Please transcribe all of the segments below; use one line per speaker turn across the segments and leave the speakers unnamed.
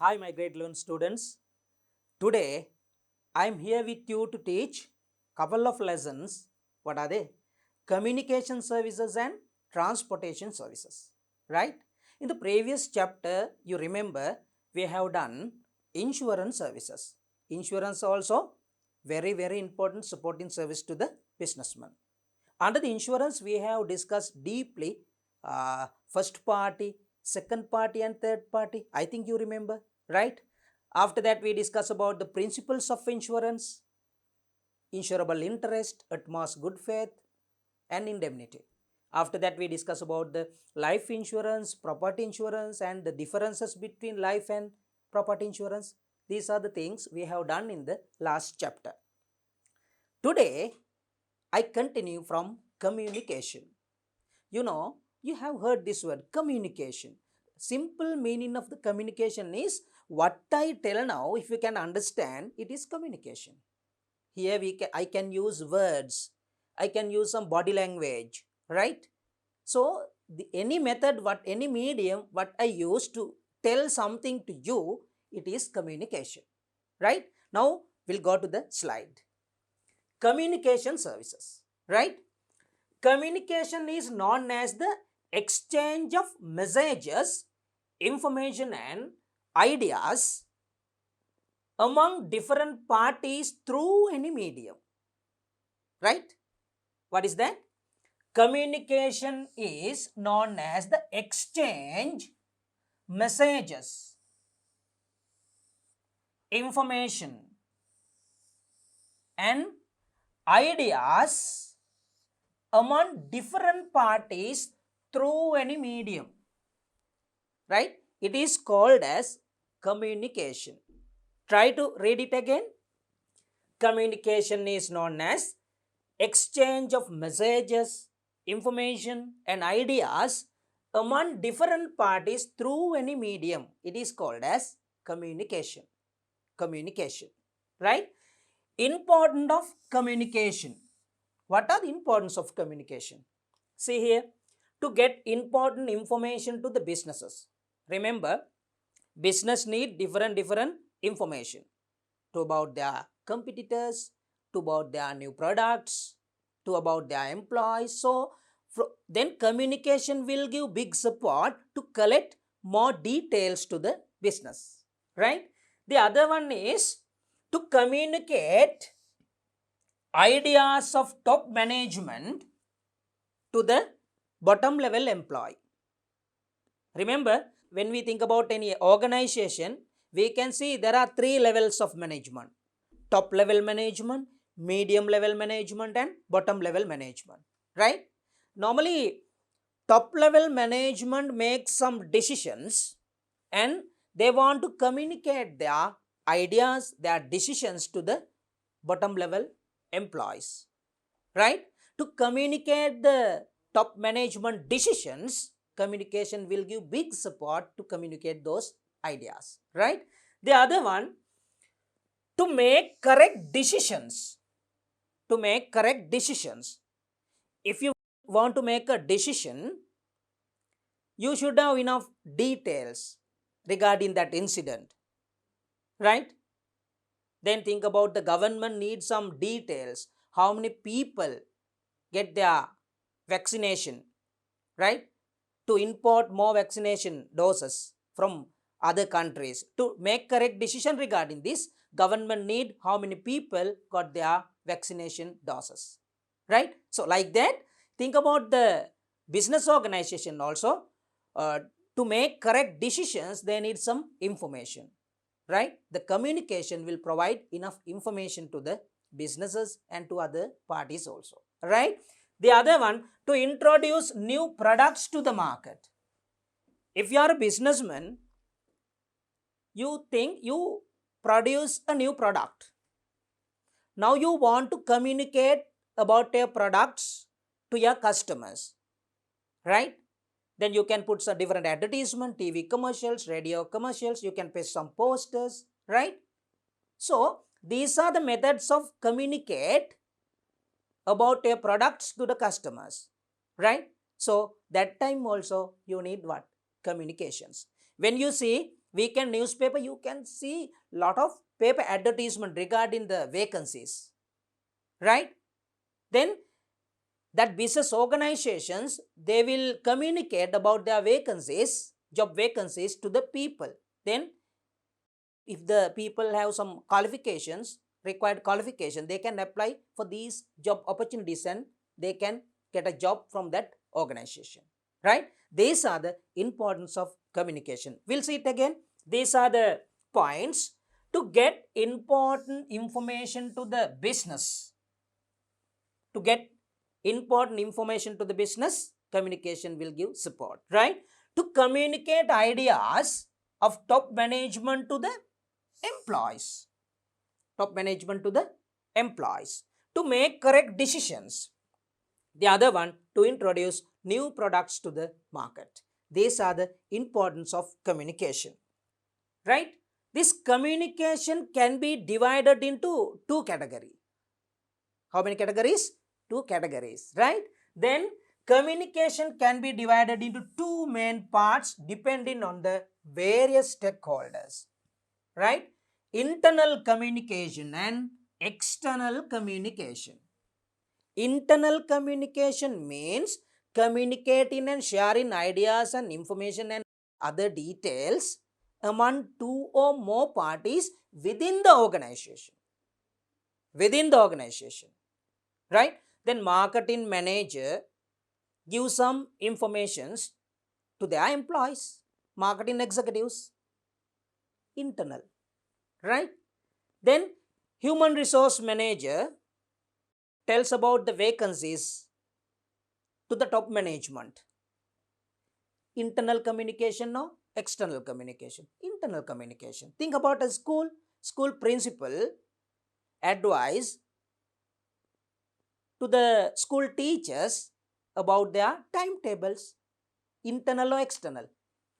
Hi, my grade 11 students. Today, I am here with you to teach couple of lessons. What are they? Communication services and transportation services. Right? In the previous chapter, you remember we have done insurance services. Insurance also very important supporting service to the businessman. Under the insurance, we have discussed deeply first party, second party, and third party. I think you remember, right? After that, we discuss about the principles of insurance, insurable interest, utmost good faith, and indemnity. After that, we discuss about the life insurance, property insurance, and the differences between life and property insurance. These are the things we have done in the last chapter. Today, I continue from communication. You have heard this word communication. Simple meaning of the communication is what I tell now. If you can understand, it is communication. Here I can use words, I can use some body language, right? So any method, any medium, what I use to tell something to you, it is communication, right? Now we'll go to the slide. Communication services, right? Communication is known as the exchange of messages, information, and ideas among different parties through any medium. Right? What is that? Communication is known as the exchange messages, information, and ideas among different parties through any medium, right? It is called as communication. Try to read it again. Communication is known as exchange of messages, information, and ideas among different parties through any medium. It is called as communication. Communication, right? Importance of communication. What are the importance of communication? See here, to get important information to the businesses. Remember, business need different information to about their competitors, to about their new products, to about their employees. So then communication will give big support to collect more details to the business, right? The other one is to communicate ideas of top management to the bottom level employee. Remember, when we think about any organization, we can see there are three levels of management: top level management, medium level management, and bottom level management, right? Normally, top level management makes some decisions and they want to communicate their ideas, their decisions to the bottom level employees, right? To communicate the top management decisions, communication will give big support to communicate those ideas, right? The other one, to make correct decisions. To make correct decisions, if you want to make a decision, you should have enough details regarding that incident, right? Then think about the government needs some details. How many people get their vaccination, right? To import more vaccination doses from other countries. To make correct decision regarding this, government need how many people got their vaccination doses, right? So like that, think about the business organization also. uh, to make correct decisions, they need some information, right? The communication will provide enough information to the businesses and to other parties also, right? The other one, to introduce new products to the market. If you are a businessman, you think you produce a new product. Now you want to communicate about your products to your customers, right? Then you can put some different advertisement, TV commercials, radio commercials, you can paste some posters, right? So these are the methods of communicate about your products to the customers, right? So that time also you need what? Communications. When you see weekend newspaper, you can see lot of paper advertisement regarding the vacancies, right? Then that business organizations, they will communicate about their vacancies, job vacancies to the people. Then if the people have some qualifications, required qualification, they can apply for these job opportunities and they can get a job from that organization, right? These are the importance of communication. We'll see it again. These are the points to get important information to the business. To get important information to the business, communication will give support, right? To communicate ideas of top management to the employees. Top management to the employees. To make correct decisions. The other one, to introduce new products to the market. These are the importance of communication, right? This communication can be divided into two categories. How many categories? Two categories, right? Then communication can be divided into two main parts depending on the various stakeholders, right? Internal communication and external communication. Internal communication means communicating and sharing ideas and information and other details among two or more parties within the organization. Within the organization, right? Then marketing manager gives some informations to their employees, marketing executives, internal, right? Then human resource manager tells about the vacancies to the top management. Internal communication, no? External communication. Internal communication. Think about a school principal advise to the school teachers about their timetables. Internal or external?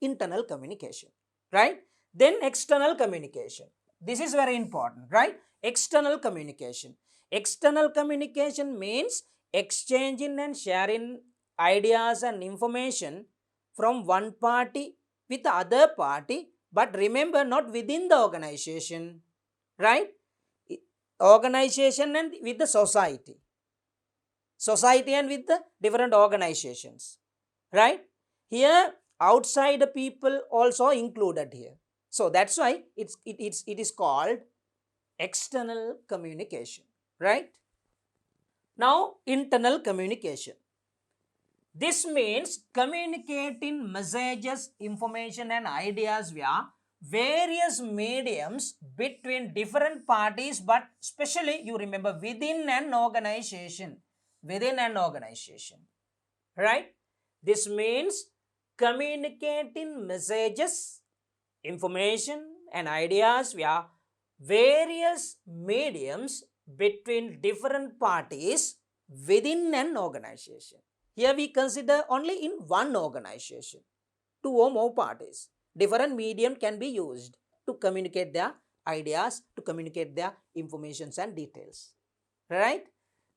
Internal communication, right? Then external communication. This is very important, right? External communication. External communication means exchanging and sharing ideas and information from one party with the other party, but remember, not within the organization, right? Organization and with the society. Society and with the different organizations, right? Here, outside people also included here. So that's why it is called external communication, right? Now, internal communication. This means communicating messages, information and ideas via various mediums between different parties, but especially you remember within an organization. Within an organization, right? This means communicating messages, information and ideas via various mediums between different parties within an organization. Here we consider only in one organization, two or more parties. Different medium can be used to communicate their ideas, to communicate their informations and details, right?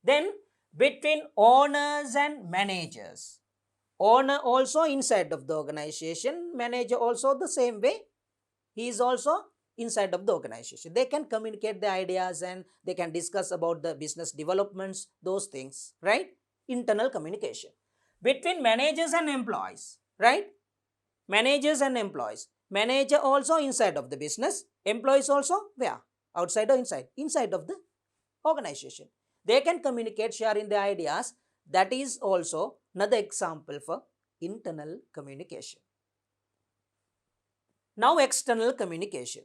Then between owners and managers. Owner also inside of the organization, manager also the same way. He is also inside of the organization. They can communicate the ideas and they can discuss about the business developments, those things, right? Internal communication. Between managers and employees, right? Managers and employees. Manager also inside of the business. Employees also where? Outside or inside? Inside of the organization. They can communicate, sharing their ideas. That is also another example for internal communication. Now, external communication.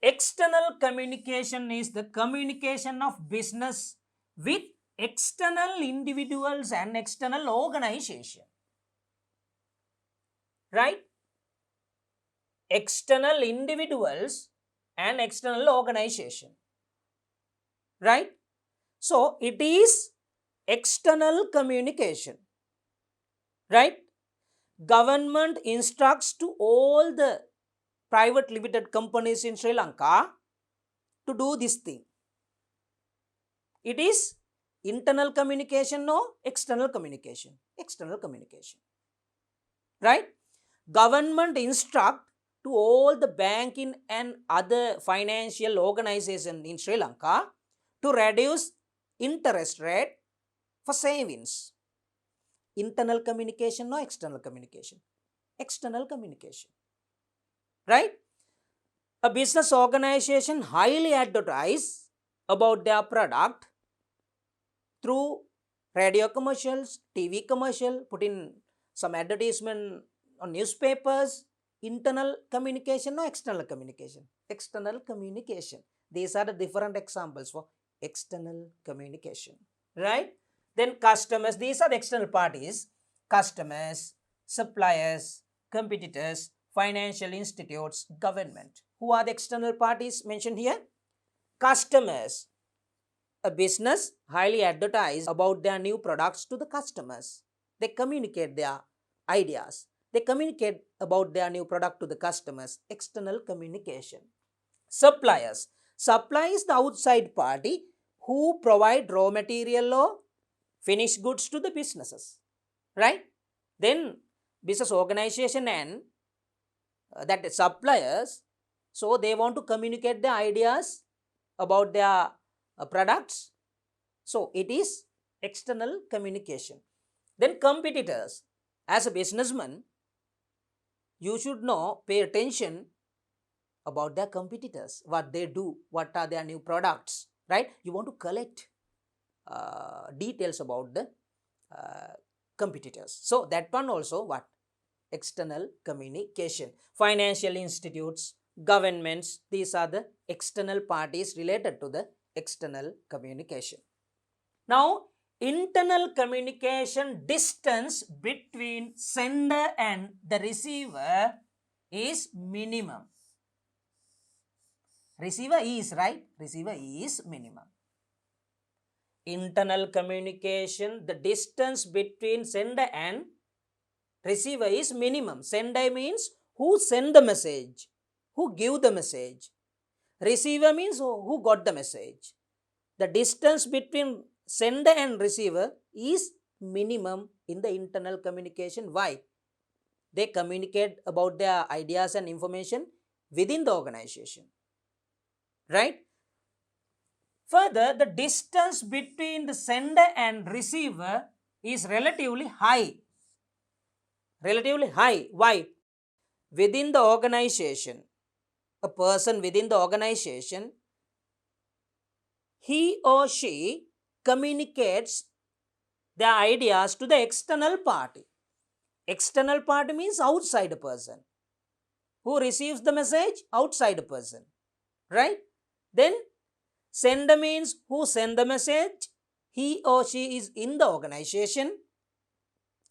External communication is the communication of business with external individuals and external organization, right? External individuals and external organization, right? So, it is external communication, right? Government instructs to all the private limited companies in Sri Lanka to do this thing. It is internal communication or external communication? External communication, right? Government instruct to all the banking and other financial organizations in Sri Lanka to reduce interest rate for savings. Internal communication or external communication? External communication, right? A business organization highly advertise about their product through radio commercials, TV commercial, put in some advertisement on newspapers. Internal communication or external communication? External communication. These are the different examples for external communication, right? Then customers, these are the external parties: customers, suppliers, competitors, financial institutes, government. Who are the external parties mentioned here? Customers. A business highly advertise about their new products to the customers. They communicate their ideas. They communicate about their new product to the customers. External communication. Suppliers. Supply is the outside party who provide raw material or finished goods to the businesses, right? Then business organization and that suppliers, so they want to communicate their ideas about their products. So it is external communication. Then competitors. As a businessman, you should know, pay attention about their competitors, what they do, what are their new products, right? You want to collect details about the competitors. So that one also what? External communication. Financial institutes, governments, these are the external parties related to the external communication. Now, internal communication, distance between sender and the receiver is minimum. Receiver is, right? Receiver is minimum. Internal communication, the distance between sender and receiver is minimum. Sender means who send the message, who give the message. Receiver means who got the message. The distance between sender and receiver is minimum in the internal communication. Why? They communicate about their ideas and information within the organization, right? Further, the distance between the sender and receiver is relatively high. Relatively high. Why? Within the organization, a person within the organization, he or she communicates their ideas to the external party. External party means outside person. Who receives the message? Outside person, right? Then sender means who send the message? He or she is in the organization,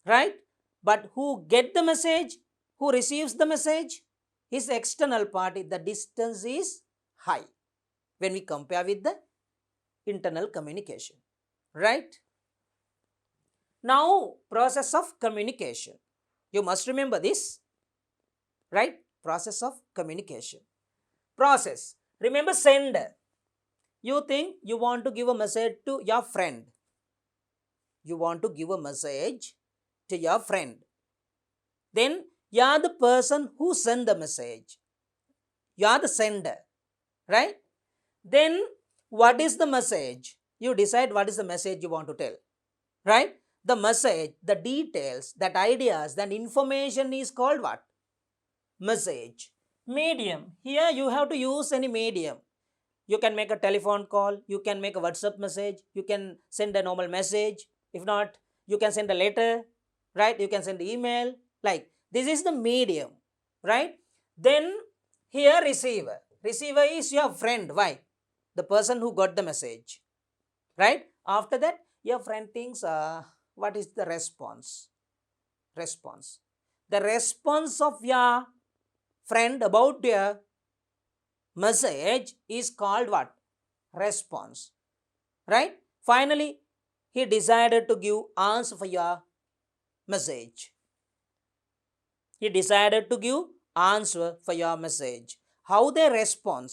right? But who get the message? Who receives the message? His external party. The distance is high when we compare with the internal communication, right? Now, process of communication. You must remember this, right? Process of communication. Process. Remember sender. You think you want to give a message to your friend. You want to give a message to your friend. Then you are the person who send the message. You are the sender, right? Then what is the message? You decide what is the message you want to tell, right? The message, the details, that ideas, that information is called what? Message. Medium. Here you have to use any medium. You can make a telephone call, you can make a WhatsApp message, you can send a normal message. If not, you can send a letter, right? You can send email. Like this is the medium, right? Then here receiver. Receiver is your friend. Why? The person who got the message, right? After that, your friend thinks, what is the response? Response. The response of your friend about your message is called what? Response, right? Finally, he decided to give answer for your message. He decided to give answer for your message. How they respond?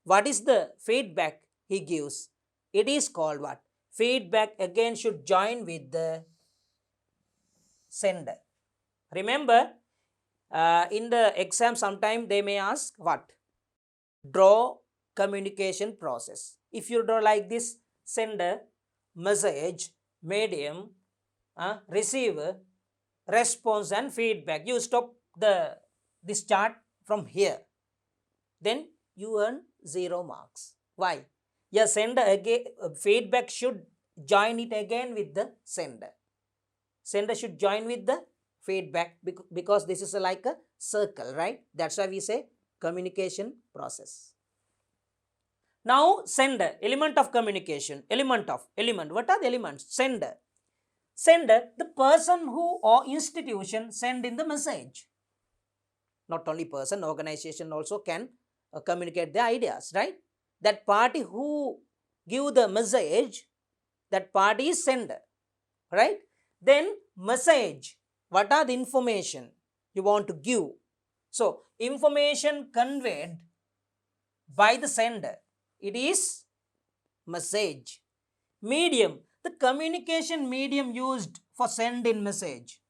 What is the feedback he gives? It is called what? Feedback again should join with the sender. Remember, In the exam, sometime they may ask what? Draw communication process. If you draw like this, sender, message, medium, receiver, response and feedback. You stop this chart from here. Then you earn 0 marks. Why? Yeah, sender again, feedback should join it again with the sender. Sender should join with the feedback because this is like a circle, right? That's why we say communication process. Now sender, element of communication, element. What are the elements? Sender. Sender, the person who or institution send in the message. Not only person, organization also can communicate the ideas, right? That party who give the message, that party is sender, right? Then message, what are the information you want to give? So information conveyed by the sender, it is message. Medium, the communication medium used for send in message,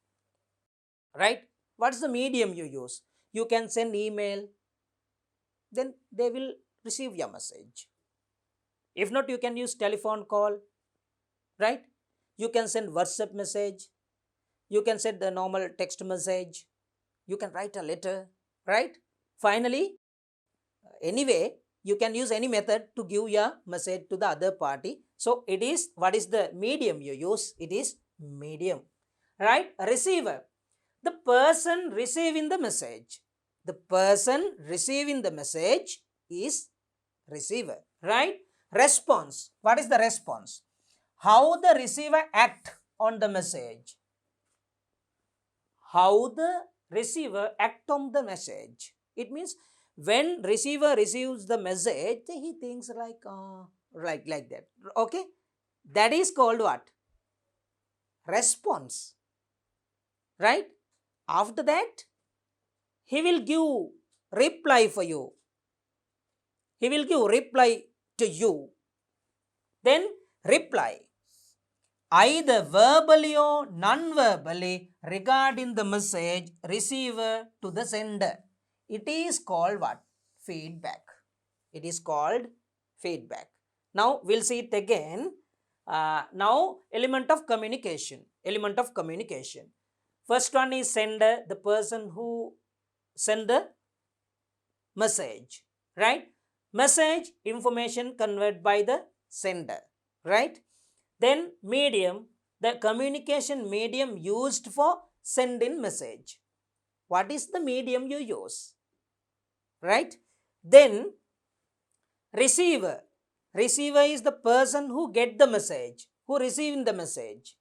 right? What's the medium you use? You can send email, then they will receive your message. If not, you can use telephone call, right? You can send WhatsApp message, you can send the normal text message, you can write a letter, right? Finally, anyway, you can use any method to give your message to the other party. So it is, what is the medium you use? It is medium, right? Receiver, the person receiving the message. The person receiving the message is receiver, right? Response, what is the response? How the receiver act on the message. How the receiver act on the message. It means when receiver receives the message, he thinks like that. Okay, that is called what? Response, right? After that, he will give reply for you. He will give reply to you. Then reply, either verbally or non-verbally, regarding the message receiver to the sender. It is called what? Feedback. It is called feedback. Now we'll see it again. Now element of communication. Element of communication. First one is sender, the person who send the message, right? Message, information conveyed by the sender, right? Then medium, the communication medium used for sending message. What is the medium you use, right? Then receiver. Receiver is the person who get the message, who receiving the message.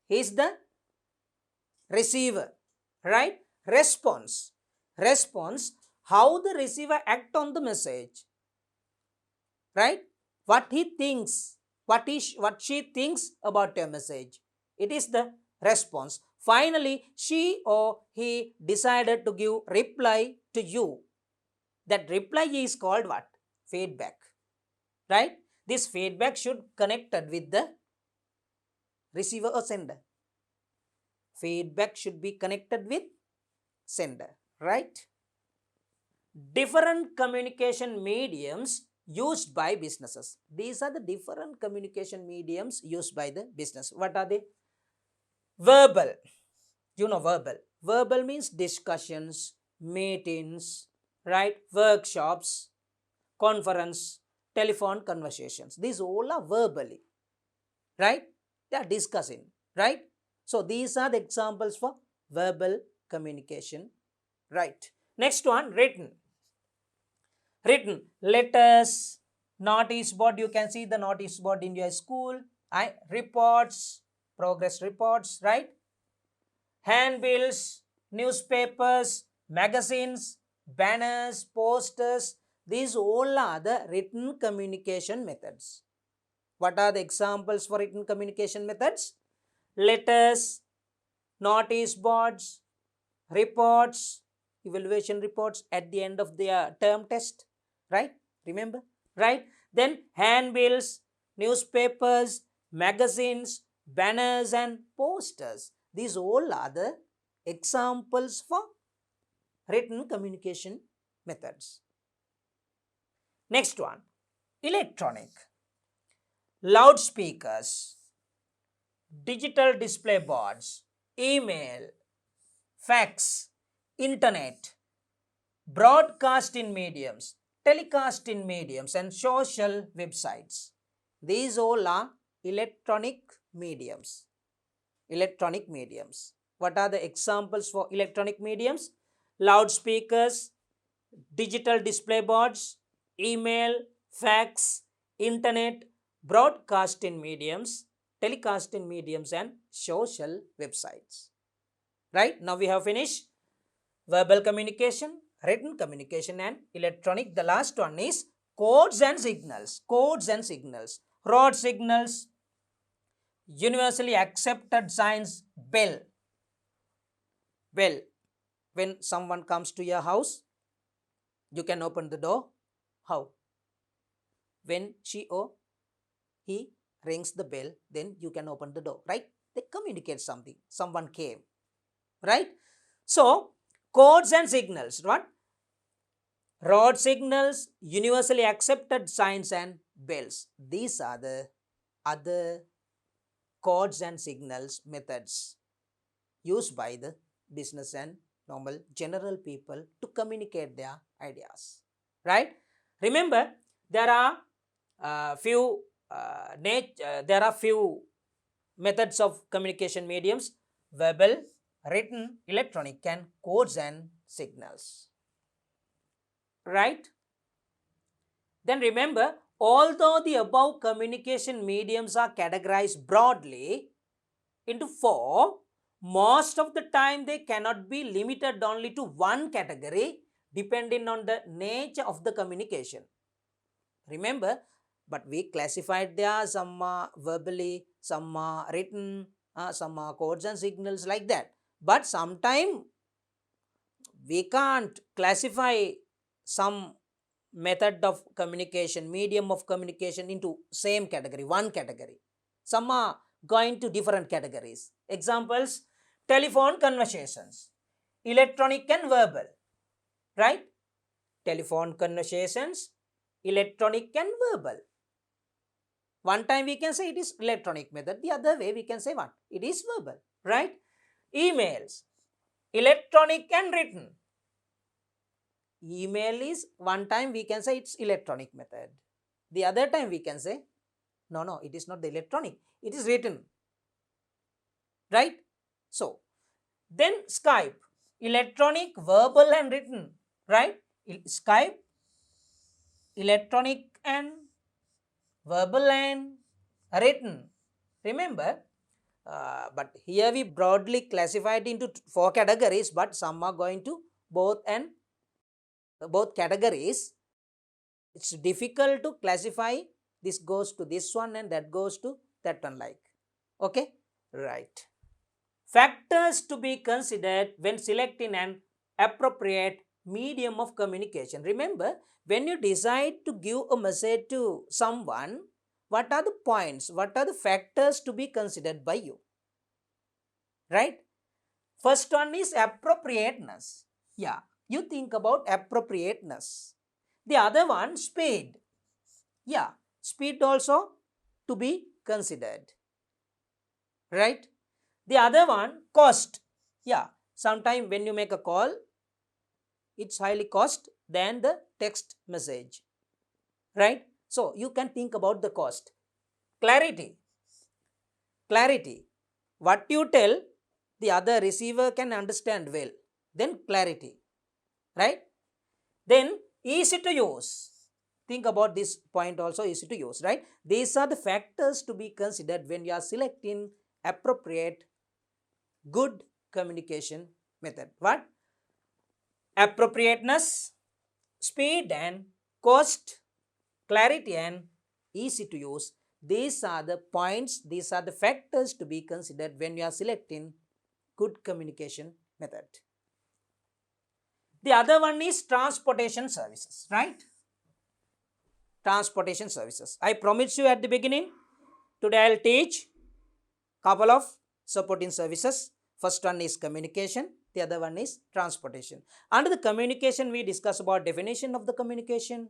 He is the receiver, right? Response. Response, how the receiver act on the message, right? What he thinks, what she thinks about your message. It is the response. Finally, she or he decided to give reply to you. That reply is called what? Feedback, right? This feedback should connected with the receiver or sender. Feedback should be connected with sender, right? Different communication mediums used by businesses. These are the different communication mediums used by the business. What are they? Verbal. You know verbal. Verbal means discussions, meetings, right? Workshops, conference, telephone conversations. These all are verbally, right? They are discussing, right? So these are the examples for verbal communication, right? Next one, written. Written, letters, notice board. You can see the notice board in your school. Reports, progress reports, right? Handbills, newspapers, magazines, banners, posters. These all are the written communication methods. What are the examples for written communication methods? Letters, notice boards, reports, evaluation reports at the end of their term test, right? Remember, right? Then handbills, newspapers, magazines, banners and posters. These all are the examples for written communication methods. Next one, electronic. Loudspeakers, digital display boards, email, fax, internet, broadcast in mediums, telecast in mediums, and social websites. These all are electronic mediums. Electronic mediums. What are the examples for electronic mediums? Loudspeakers, digital display boards, email, fax, internet, broadcast in mediums, telecast in mediums, and social websites. Right? Now we have finished verbal communication, written communication, and electronic. The last one is codes and signals. Codes and signals. Road signals, universally accepted signs, bell. Bell. When someone comes to your house, you can open the door. How? When she or he rings the bell, then you can open the door, right? They communicate something. Someone came, right? So, codes and signals, what? Road signals, universally accepted signs, and bells. These are the other codes and signals methods used by the business and normal general people to communicate their ideas, right? Remember, there are few methods of communication mediums: verbal, written, electronic, and codes and signals, right? Then remember, although the above communication mediums are categorized broadly into 4, most of the time they cannot be limited only to one category depending on the nature of the communication. Remember, but we classified there, some verbally, some written, some codes and signals, like that. But sometime we can't classify some method of communication, medium of communication into same category, one category. Some are going to different categories. Examples: telephone conversations, electronic and verbal, right? Telephone conversations, electronic and verbal. One time we can say it is electronic method, the other way we can say what? It is verbal, right? Emails, electronic and written. Email is, one time we can say it's electronic method. The other time we can say, no, it is not the electronic, it is written, right? So, then Skype, electronic, verbal and written, right? Skype, electronic and verbal and written. Remember, but here we broadly classified into 4 categories, but some are going to both categories. It's difficult to classify, this goes to this one and that goes to that one, like. Okay, right. Factors to be considered when selecting an appropriate medium of communication. Remember, when you decide to give a message to someone, what are the points, what are the factors to be considered by you, right? First one is appropriateness. Yeah, you think about appropriateness. The other one, speed. Yeah, speed also to be considered, right? The other one, cost. Yeah, sometime when you make a call, it's highly cost than the text message, right? So you can think about the cost. Clarity. Clarity. What you tell, the other receiver can understand well. Then clarity, right? Then easy to use. Think about this point also, easy to use, right? These are the factors to be considered when you are selecting appropriate good communication method. What? Appropriateness, speed and cost, clarity and easy to use. These are the points, these are the factors to be considered when you are selecting good communication method. The other one is transportation services, right? Transportation services. I promised you at the beginning, today I will teach couple of supporting services. First one is communication, The other one is transportation. Under the communication, we discuss about definition of the communication,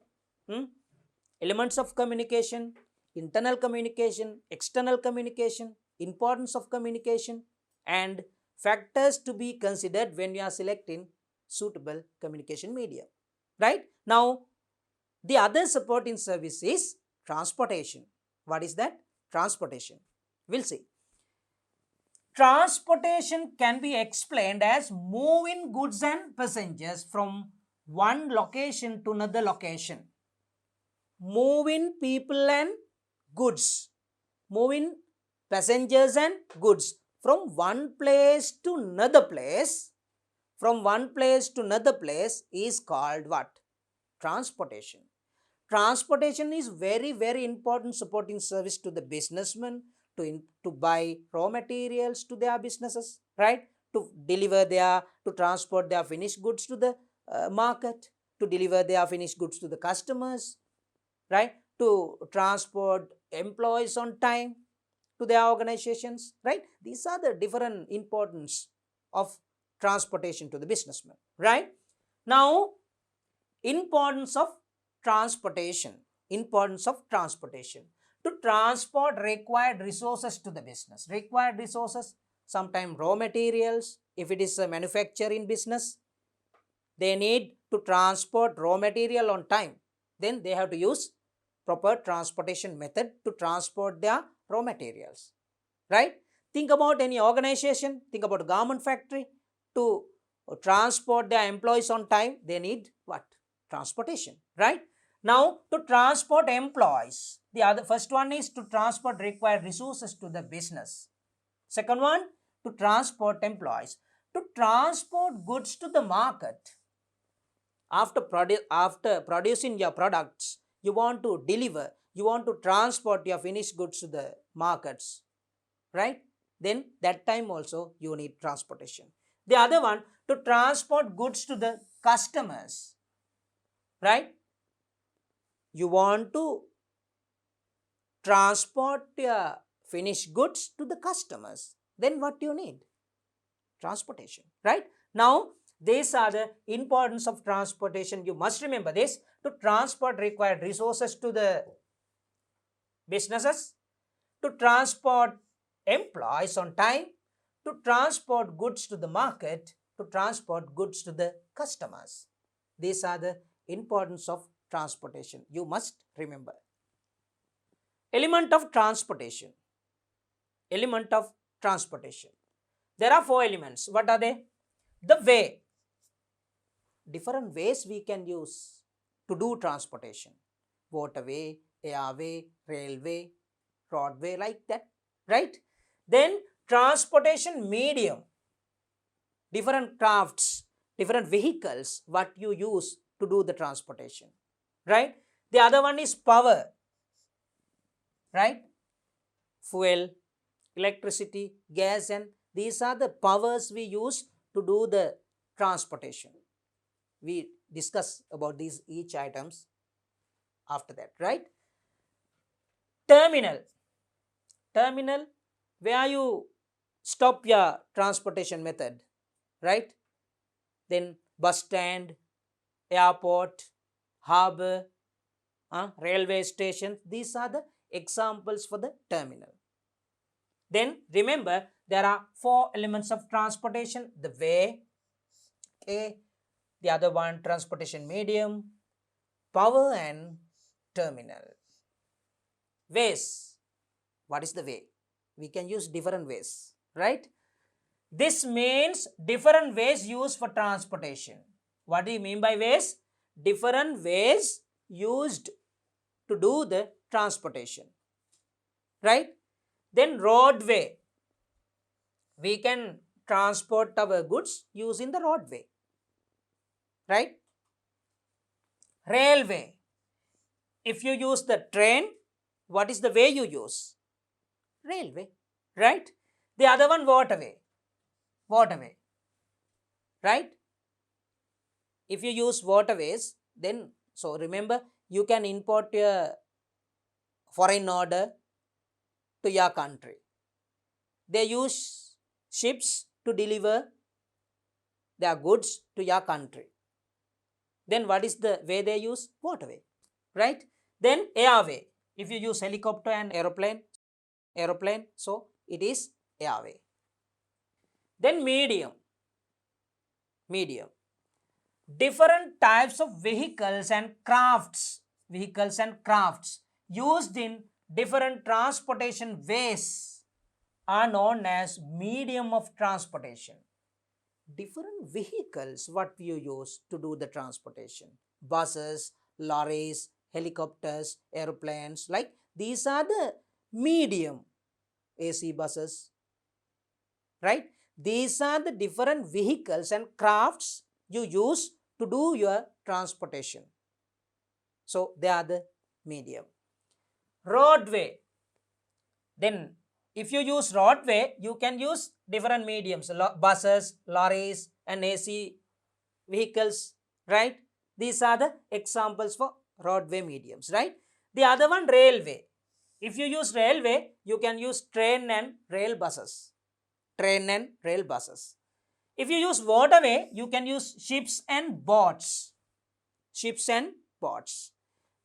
elements of communication, internal communication, external communication, importance of communication, and factors to be considered when you are selecting suitable communication medium. Right? Now, the other supporting service is transportation. What is that? Transportation. We'll see. Transportation can be explained as moving goods and passengers from one location to another location. Moving people and goods. Moving passengers and goods from one place to another place. From one place to another place is called what? Transportation. Transportation is very important supporting service to the businessman to buy raw materials to their businesses, right? To transport their finished goods to the market, to deliver their finished goods to the customers, right? To transport employees on time to their organizations, right? These are the different importance of transportation to the businessman, right? Now, importance of transportation. Importance of transportation. To transport required resources to the business. Required resources, sometimes raw materials. If it is a manufacturing business, they need to transport raw material on time. Then they have to use proper transportation method to transport their raw materials. Right? Think about any organization. Think about a garment factory. To transport their employees on time, they need what? Transportation. Right? Now, to transport employees, the first one is to transport required resources to the business. Second one, to transport employees. To transport goods to the market. After producing your products, you want to deliver, you want to transport your finished goods to the markets, right? Then that time also you need transportation. The other one, to transport goods to the customers, right? You want to transport your finished goods to the customers. Then what do you need? Transportation, right? Now, these are the importance of transportation. You must remember this. To transport required resources to the businesses, to transport employees on time, to transport goods to the market, to transport goods to the customers. These are the importance of transportation. You must remember. Element of transportation. Element of transportation. There are 4 elements. What are they? The way. Different ways we can use to do transportation. Waterway, airway, railway, roadway, like that, right? Then transportation medium. Different crafts, different vehicles, what you use to do the transportation, right? The other one is power, right? Fuel, electricity, gas, and these are the powers we use to do the transportation. We discuss about these each items after that, right? Terminal. Terminal, where you stop your transportation method, right? Then bus stand, airport, harbor, railway station. These are the examples for the terminal. Then remember, there are 4 elements of transportation. The way, okay, the other one transportation medium, power, and terminal. Ways. What is the way? We can use different ways, right? This means different ways used for transportation. What do you mean by ways? Different ways used to do the transportation, right? Then roadway. We can transport our goods using the roadway, right? Railway. If you use the train, what is the way you use? Railway, right? The other one, waterway. Waterway, right? If you use waterways, then, so remember, you can import your foreign order to your country. They use ships to deliver their goods to your country. Then what is the way they use? Waterway, right? Then airway. If you use helicopter and aeroplane, so it is airway. Then medium. Different types of vehicles and crafts used in different transportation ways are known as medium of transportation. Different vehicles what you use to do the transportation: buses, lorries, helicopters, aeroplanes, like these are the medium. AC buses, right? These are the different vehicles and crafts you use to do your transportation. So they are the medium. Roadway. Then if you use roadway, you can use different mediums: buses, lorries, and AC vehicles, right? These are the examples for roadway mediums, right? The other one, railway. If you use railway, you can use train and rail buses. If you use waterway, you can use ships and boats.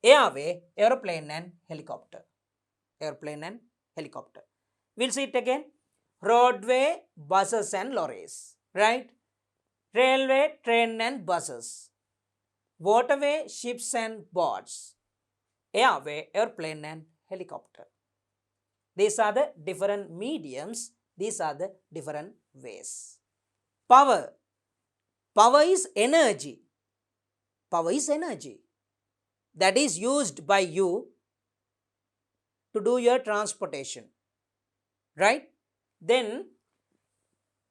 Airway, aeroplane and helicopter. We'll see it again. Roadway, buses and lorries, right? Railway, train and buses. Waterway, ships and boats. Airway, airplane and helicopter. These are the different mediums. These are the different ways. Power. Power is energy. That is used by you to do your transportation, right? Then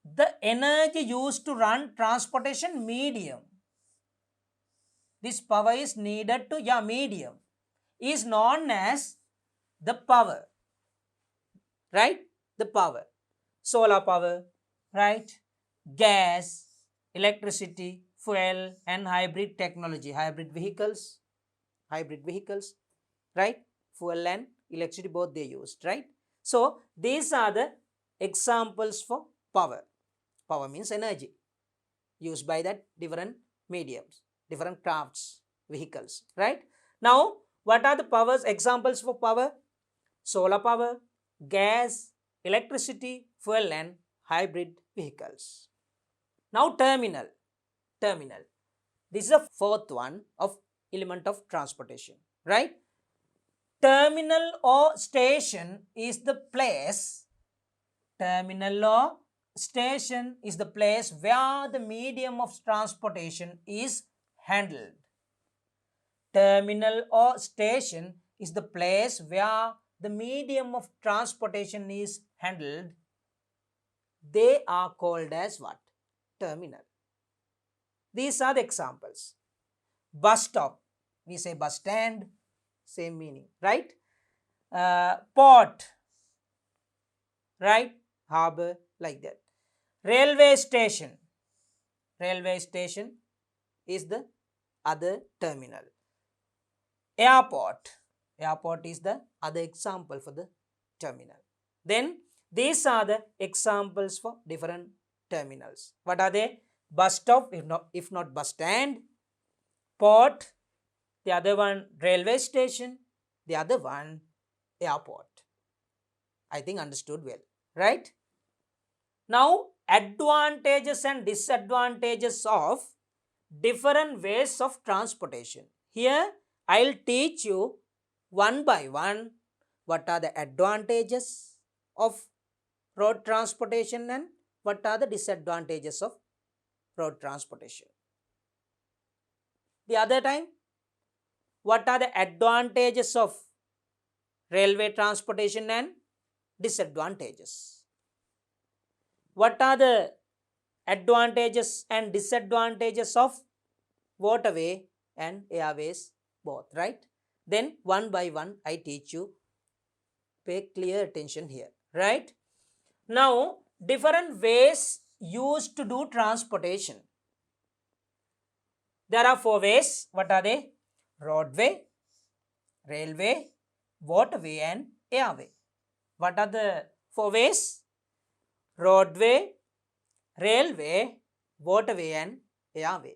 the energy used to run transportation medium, this power is needed to your medium, is known as the power, right? The power. Solar power, right? Gas, electricity, fuel, and hybrid technology, hybrid vehicles, right? Fuel and electricity both they used, right? So these are the examples for power. Power means energy used by that different mediums, different crafts, vehicles, right? Now what are the powers, examples for power? Solar power, gas, electricity, fuel and hybrid vehicles. Now terminal. This is the fourth one of element of transportation, right? Terminal or station is the place where the medium of transportation is handled. Terminal or station is the place where the medium of transportation is handled. They are called as what? Terminal. These are the examples. Bus stop, we say bus stand, same meaning, right? Port, right? Harbor, like that. Railway station is the other terminal. Airport is the other example for the terminal. Then these are the examples for different terminals. What are they? Bus stop, if not bus stand. Port, the other one railway station, the other one airport. I think understood well, right? Now advantages and disadvantages of different ways of transportation. Here I'll teach you one by one what are the advantages of road transportation and what are the disadvantages of road transportation. The other time, what are the advantages of railway transportation and disadvantages? What are the advantages and disadvantages of waterway and airways both, right? Then one by one I teach you. Pay clear attention here, right? Now different ways used to do transportation. There are 4 ways. What are they? Roadway, railway, waterway and airway. What are the 4 ways? Roadway, railway, waterway and airway.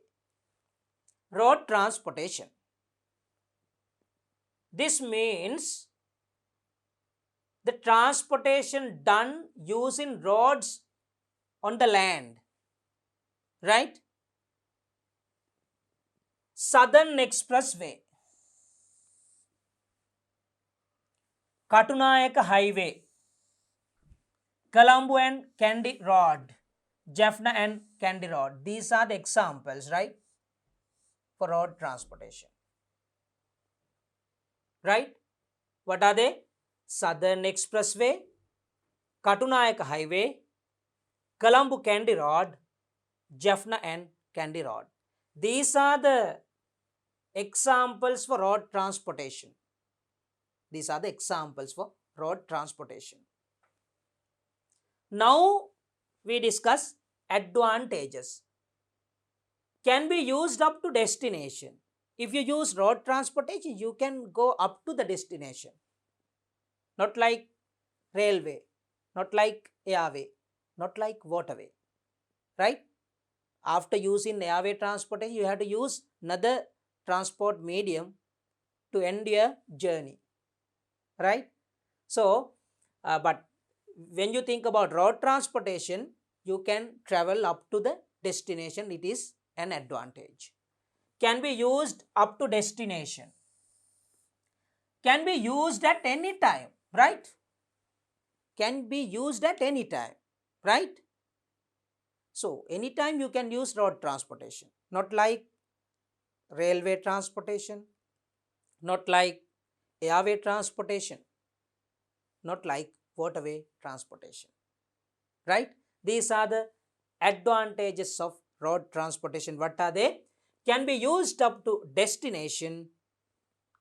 Road transportation. This means the transportation done using roads on the land, right? Southern Expressway, Katunayaka Highway, Colombo and Kandy Road, Jaffna and Kandy Road. These are the examples, right, for road transportation. Right? What are they? Southern Expressway, Katunayaka Highway, Colombo Kandy Road, Jaffna and Kandy Road. These are the examples for road transportation. These are the examples for road transportation. Now we discuss advantages. Can be used up to destination. If you use road transportation, you can go up to the destination. Not like railway, not like airway, not like waterway, right? After using airway transportation, you have to use another transport medium to end your journey, right? So, but when you think about road transportation, you can travel up to the destination. It is an advantage. Can be used up to destination. Can be used at any time, right? Can be used at any time, right? So, anytime you can use road transportation, not like railway transportation, not like airway transportation, not like waterway transportation, right? These are the advantages of road transportation. What are they? Can be used up to destination,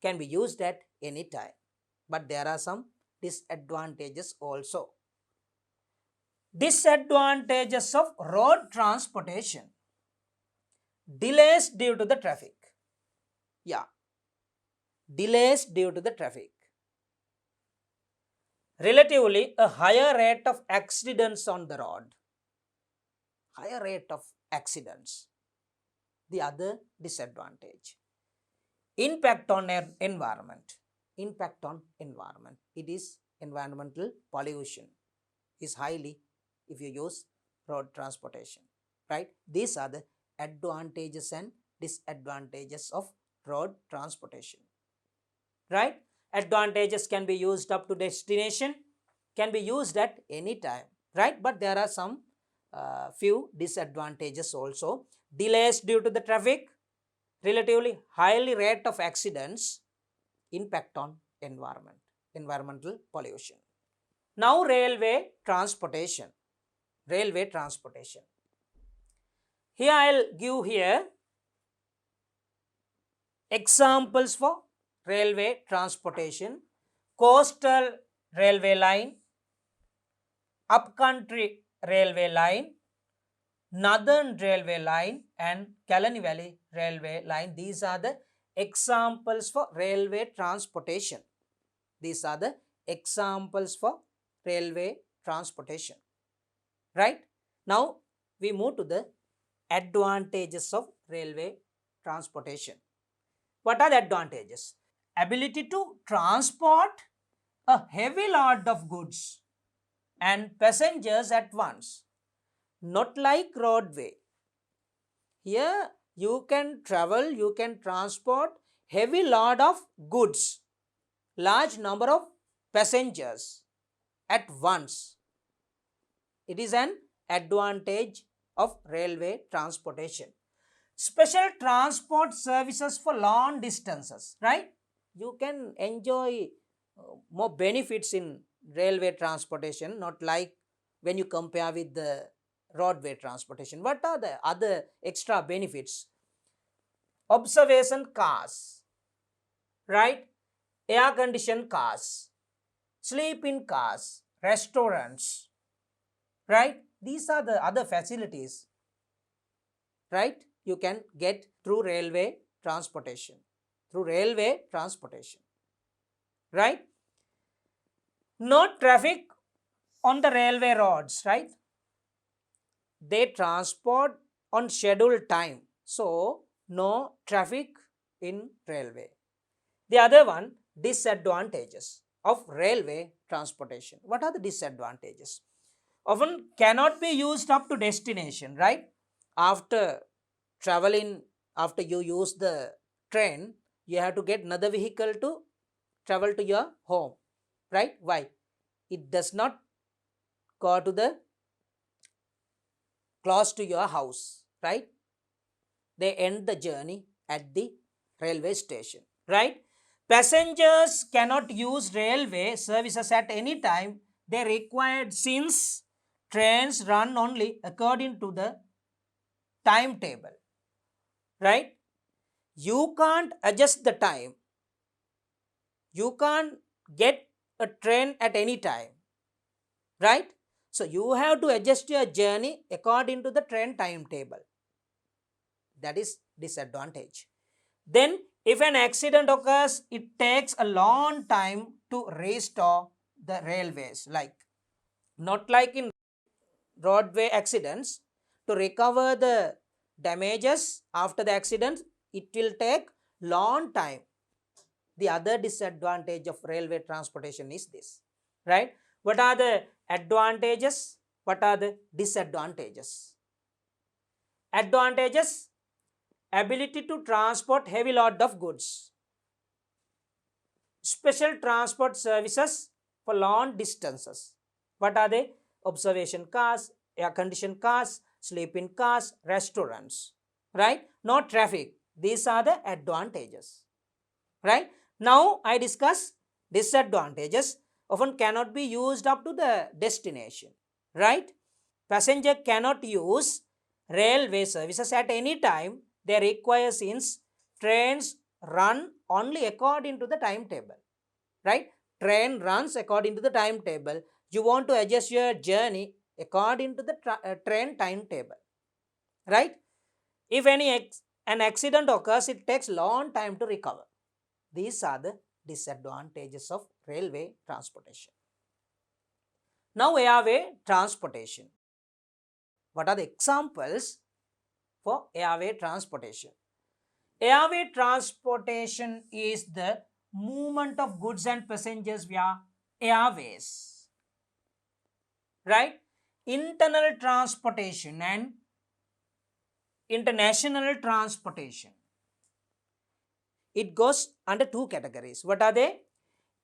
can be used at any time, but there are some disadvantages also. Disadvantages of road transportation. Delays due to the traffic. Yeah, delays due to the traffic. Relatively, a higher rate of accidents on the road. Higher rate of accidents. The other disadvantage. Impact on environment. Impact on environment. It is environmental pollution is highly if you use road transportation, right? These are the advantages and disadvantages of road transportation, right? Advantages can be used up to destination, can be used at any time, right? But there are some few disadvantages also. Delays due to the traffic, relatively highly rate of accidents, impact on environment, environmental pollution. Now railway transportation. Railway transportation. Here I'll give here examples for railway transportation. Coastal railway line, upcountry railway line, northern railway line and Kalani Valley railway line. These are the examples for railway transportation. These are the examples for railway transportation, right? Now we move to the advantages of railway transportation. What are the advantages? Ability to transport a heavy load of goods and passengers at once, not like roadway. Here you can travel, you can transport heavy load of goods, large number of passengers at once. It is an advantage of railway transportation. Special transport services for long distances, right? You can enjoy more benefits in railway transportation, not like when you compare with the roadway transportation. What are the other extra benefits? Observation cars, right? Air conditioned cars, sleep in cars, restaurants, right? These are the other facilities, right? You can get through railway transportation, right? No traffic on the railway roads, right? They transport on scheduled time. So, no traffic in railway. The other one, disadvantages of railway transportation. What are the disadvantages? Often cannot be used up to destination, right? After traveling, after you use the train, you have to get another vehicle to travel to your home, right? Why? It does not go to the close to your house, right? They end the journey at the railway station, right? Passengers cannot use railway services at any time. They required, since trains run only according to the timetable, right? You can't adjust the time. You can't get a train at any time, right? So you have to adjust your journey according to the train timetable. That is disadvantage. Then if an accident occurs, it takes a long time to restore the railways, like not like in roadway accidents. To recover the damages after the accident, it will take long time. The other disadvantage of railway transportation is this, right? What are the advantages? What are the disadvantages? Advantages: ability to transport heavy load of goods, special transport services for long distances. What are they? Observation cars, air conditioned cars, sleep-in cars, restaurants, right? No traffic. These are the advantages, right? Now I discuss disadvantages. Often cannot be used up to the destination, right? Passenger cannot use railway services at any time. They require, since trains run only according to the timetable, right? Train runs according to the timetable. You want to adjust your journey according to the train timetable, right? If an accident occurs, it takes long time to recover. These are the disadvantages of railway transportation. Now airway transportation. What are the examples for airway transportation? Airway transportation is the movement of goods and passengers via airways, right? Internal transportation and international transportation. It goes under two categories. What are they?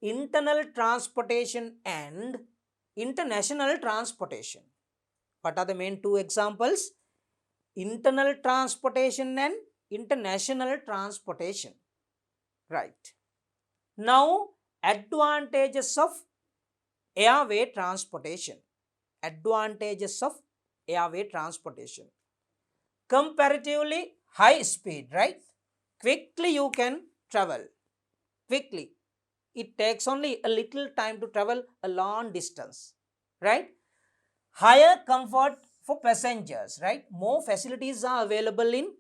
Internal transportation and international transportation. What are the main two examples? Internal transportation and international transportation, right? Now, advantages of airway transportation. Advantages of airway transportation: comparatively high speed, right? Quickly you can travel, quickly. It takes only a little time to travel a long distance, right? Higher comfort for passengers, right? More facilities are available in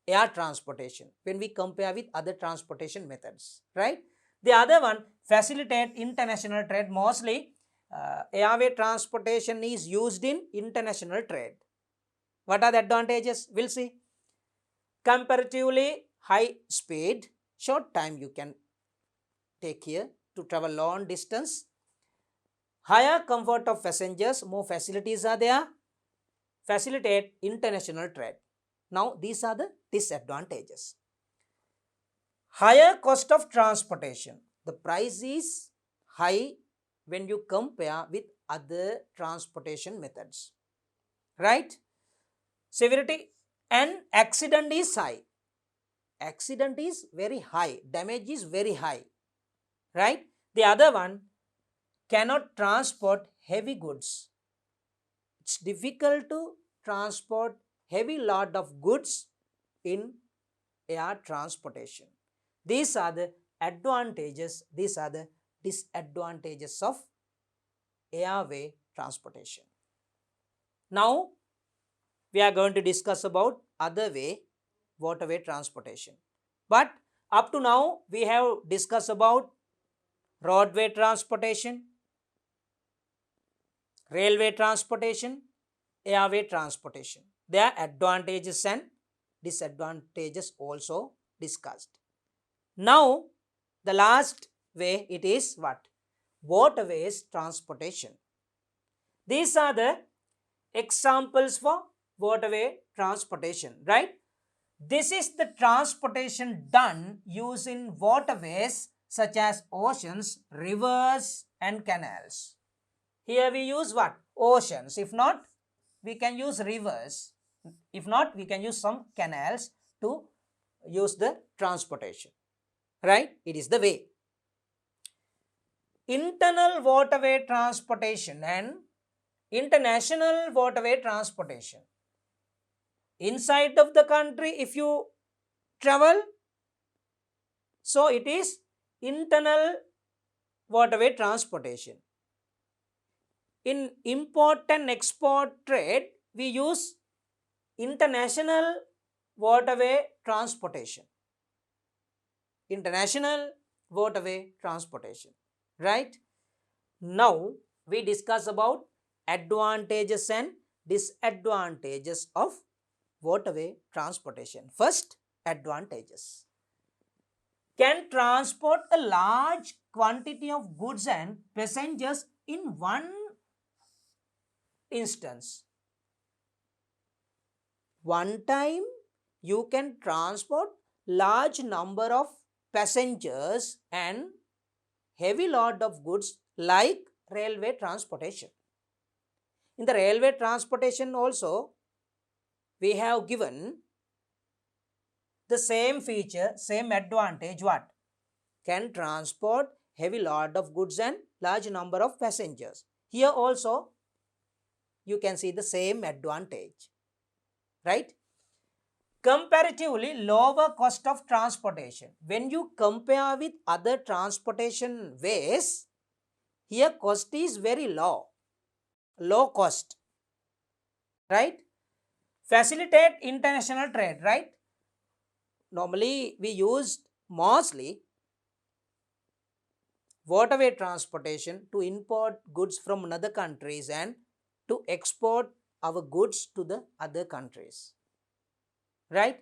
air transportation when we compare with other transportation methods, right? The other one, facilitate international trade. Mostly airway transportation is used in international trade. What are the advantages? We'll see. Comparatively high speed, short time you can take here to travel long distance. Higher comfort of passengers, more facilities are there. Facilitate international trade. Now these are the disadvantages. Higher cost of transportation. The price is high when you compare with other transportation methods, right? Severity and accident is high. Accident is very high. Damage is very high, right? The other one, cannot transport heavy goods. It's difficult to transport heavy load of goods in air transportation. These are the advantages, these are the disadvantages of airway transportation. Now, we are going to discuss about other way, waterway transportation. But up to now, we have discussed about roadway transportation, railway transportation, airway transportation. their advantages and disadvantages also discussed. Now, the last way, it is what? Waterways transportation. These are the examples for waterway transportation, right? This is the transportation done using waterways such as oceans, rivers and canals. Here we use what? Oceans. If not, we can use rivers. If not, we can use some canals to use the transportation, right? It is the way. Internal waterway transportation and international waterway transportation. Inside of the country, if you travel, so it is internal waterway transportation. In import and export trade, we use international waterway transportation. International waterway transportation, right? Now we discuss about advantages and disadvantages of waterway transportation. First, advantages. Can transport a large quantity of goods and passengers in one instance. One time you can transport large number of passengers and heavy load of goods like railway transportation. In the railway transportation also, we have given the same feature, same advantage, what? Can transport heavy load of goods and large number of passengers. Here also, you can see the same advantage, right? Comparatively lower cost of transportation. When you compare with other transportation ways, here cost is very low cost, right? Facilitate international trade, right? Normally we use mostly waterway transportation to import goods from another countries and to export our goods to the other countries, right?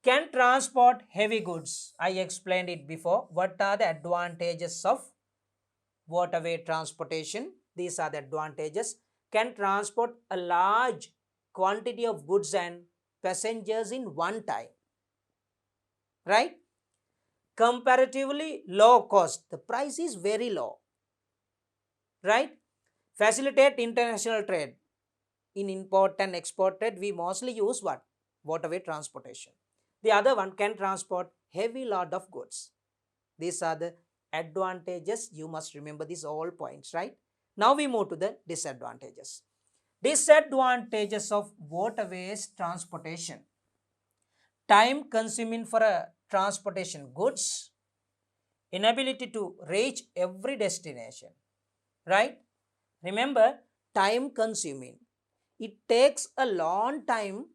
Can transport heavy goods. I explained it before. What are the advantages of waterway transportation? These are the advantages. Can transport a large quantity of goods and passengers in one time, right? Comparatively low cost. The price is very low, right? Facilitate international trade. In import and export trade, we mostly use what? Waterway transportation. The other one, can transport heavy load of goods. These are the advantages. You must remember these all points, right? Now we move to the disadvantages. Disadvantages of waterways transportation. Time consuming for a transportation goods. Inability to reach every destination, right? Remember, time consuming. It takes a long time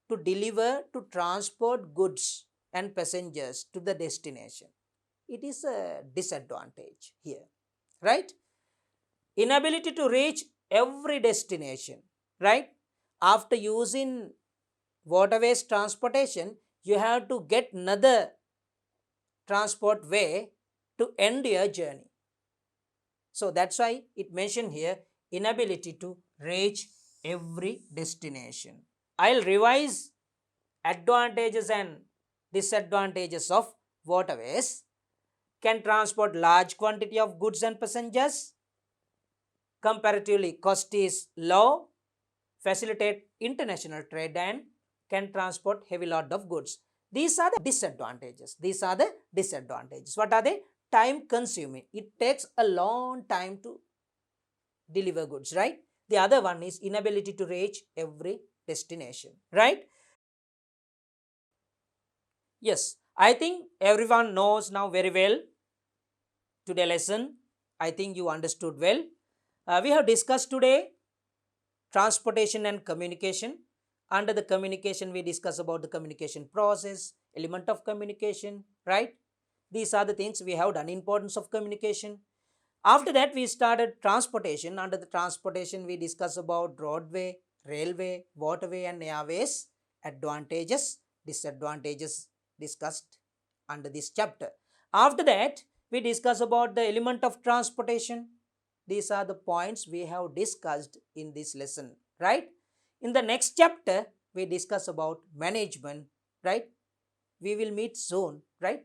to deliver, to transport goods and passengers to the destination. It is a disadvantage here, right? Inability to reach every destination, right? After using waterways transportation, you have to get another transport way to end your journey. So that's why it mentioned here, inability to reach every destination. I'll revise advantages and disadvantages of waterways. Can transport large quantity of goods and passengers. Comparatively cost is low. Facilitate international trade and can transport heavy load of goods. These are the disadvantages. These are the disadvantages. What are they? Time consuming. It takes a long time to deliver goods, right? The other one is inability to reach every destination, right? Yes, I think everyone knows now very well today lesson. I think you understood well. We have discussed today transportation and communication. Under the communication, we discuss about the communication process, element of communication, right? These are the things we have done, importance of communication. After that, we started transportation. Under the transportation, we discuss about roadway, railway, waterway and airways, advantages, disadvantages discussed under this chapter. After that, we discuss about the element of transportation. These are the points we have discussed in this lesson, right? In the next chapter, we discuss about management, right? We will meet soon, right?